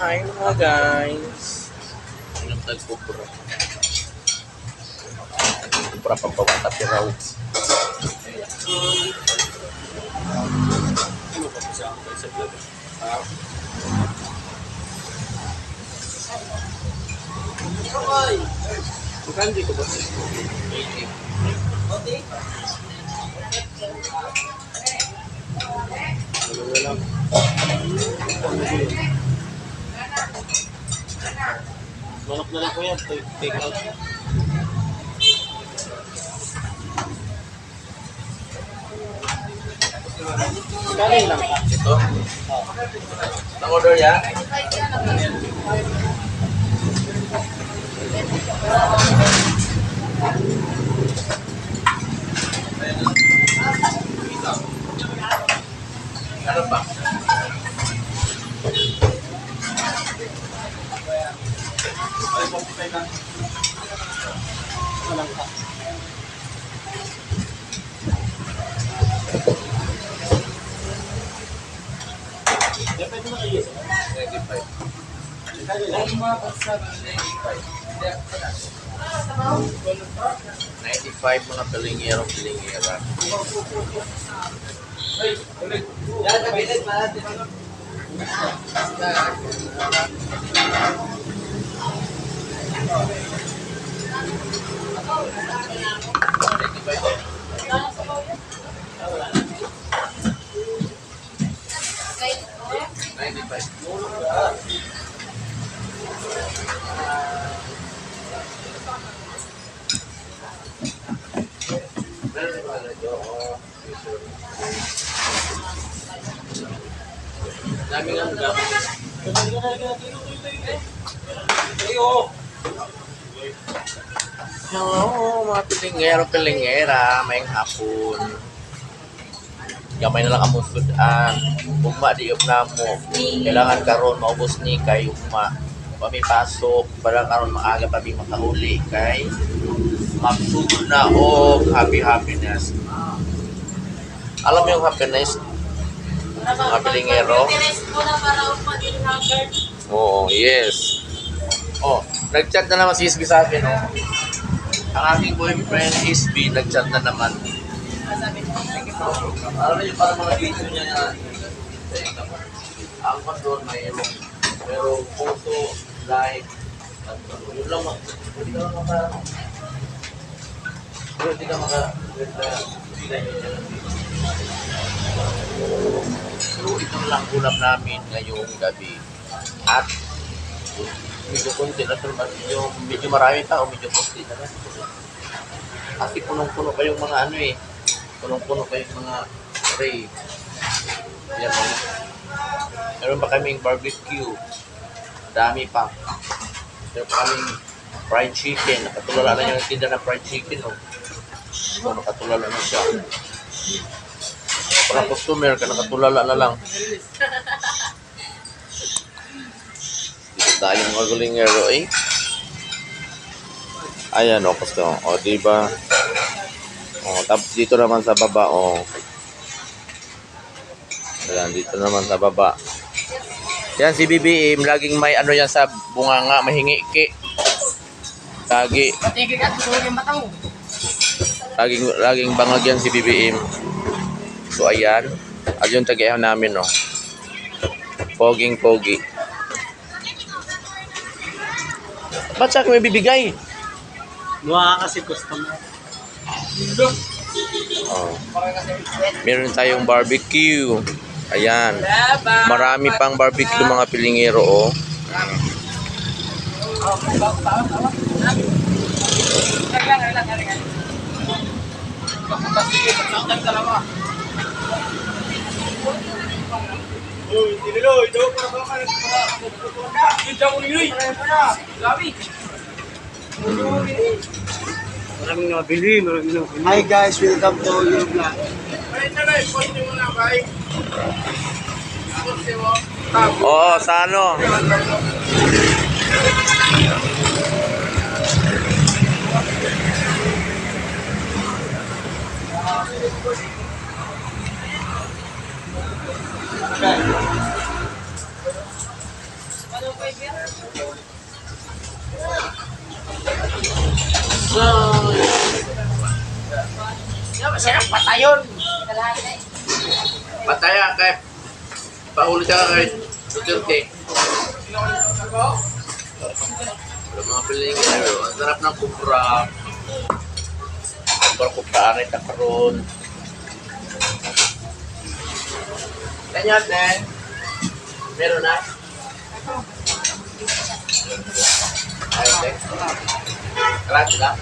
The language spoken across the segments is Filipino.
Hi mga guys. Anong tagpupura? Pupura pampawata piraw. Ano pa sa akin sa vlog? Okay. Magkano dito ba? 80. Okay. Ano na lang? Manok na lang ko yan. Take out. Kaling lang ka. Ito? Nang-order yan? Ano ba? Depende mo kayo. 95 mga pilingera. Daming ang gamit. Hello mga pilingera, mayang hapon. Gamay na lang among sudan. Ugma di na mo. Kailangan karon maubos ni kay ugma. Pamipasok para karon maaga pa bi makahuli kay magsugod na og happiness. Alam mo yung happiness? Mga pilingero? Oo, yes. Oh, nag-chat na naman si SB sa akin, oh. Ang aking boyfriend, SB, nag-chat na naman. Alam niyo, para mga video niya na ang doon mayroong photo, live, at yun lang, hindi ka So, ito lang ulam namin ngayong gabi. At medyo konti na ito, medyo marami tao, medyo konti na. Kasi punong-puno pa yung mga ano eh. Punong-puno pa yung mga tray. Yan o. Meron pa kaming barbecue. Dami pa. Meron pa kaming fried chicken. Nakatulala na yung tinda ng fried chicken o. So, nakatulala na siya. Para customer ka, nakatulala na lang. Dito tayo mga gulingero eh. Ayan o, gusto. O, diba? O, tapos dito naman sa baba, o. Ayan, dito naman sa baba. Yan, si BBM, laging may ano yan sa bunganga, mahingi ki. Lagi. Laging bangag yan si BBM. So, ayan. At yung tagayaw namin, no. Poging-pogi. Ba't sa akin may bibigay? Mukha kasi customer. Oh. Meron tayong barbecue. Ayan. Marami pang barbecue mga pilingero, oh. Maraming nabili. Hi guys, welcome to your vlog. Oo, sa ano? Kaya patayon! Pataya kay Pauli ka kay Duterte. Wala mga piling kayo. Ang sarap ng kupra. Kupra rin takaroon. Ganyan din. Meron na. Ayun din. Kalat sila.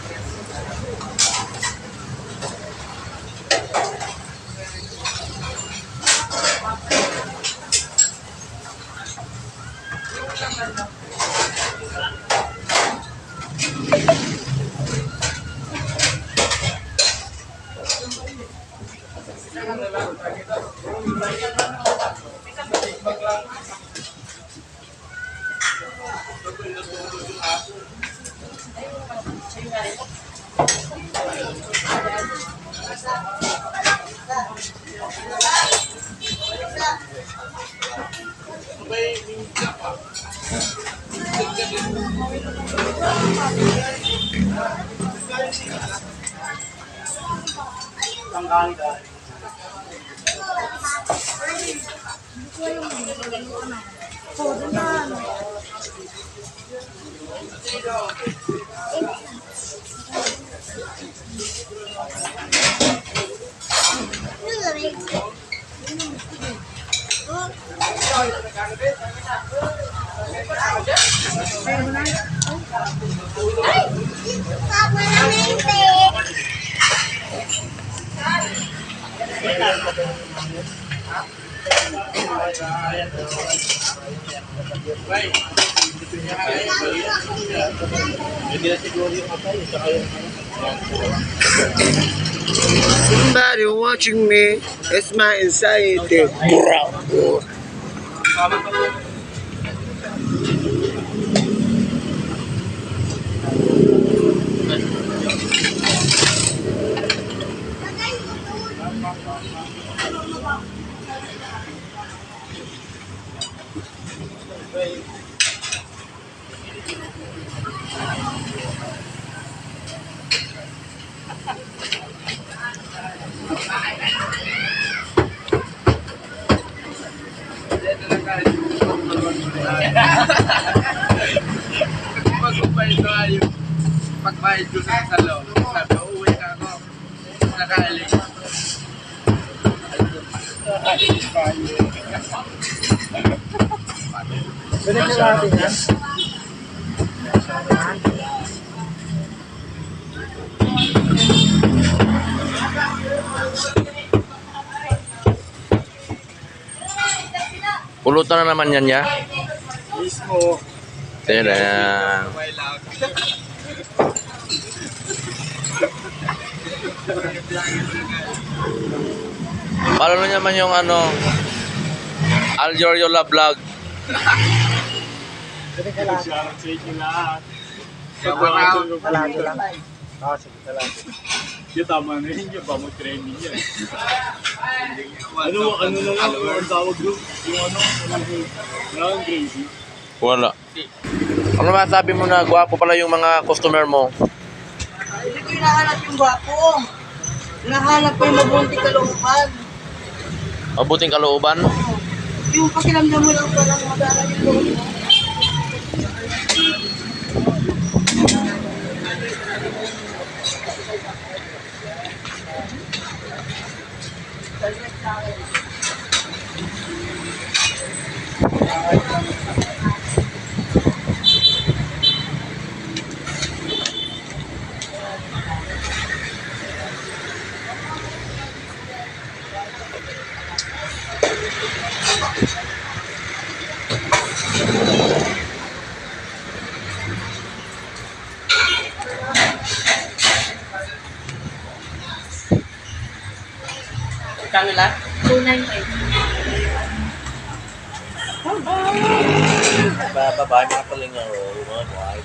Somebody watching me. It's my anxiety. Bro. Pagbayad ko sa salo, sabi, uuwi ka ako. Nakaaling. Ganun na natin yan. Pulutan na naman yan ya. Mismo. Tira. Paano naman yung ano, Al Yoriola vlog? Ganun ka lang. Shoutout sa inyo lahat. Talado lang. Oo, sige, talado. Yung tama na yun, yung mag-training yan. Ano na lang, ang tawag doon? Yung ano, walang crazy. Wala. Ano masabi mo na gwapo pala yung mga customer mo? Hindi ko hinahanap yung gwapo. Hinahanap ko yung mabuting kalooban. Mabuting kalooban? Yung pakiramdam mo lang parang mag-aaral yung loob mo. Kano lang? 298. Babae mga palingaw, mga buhay,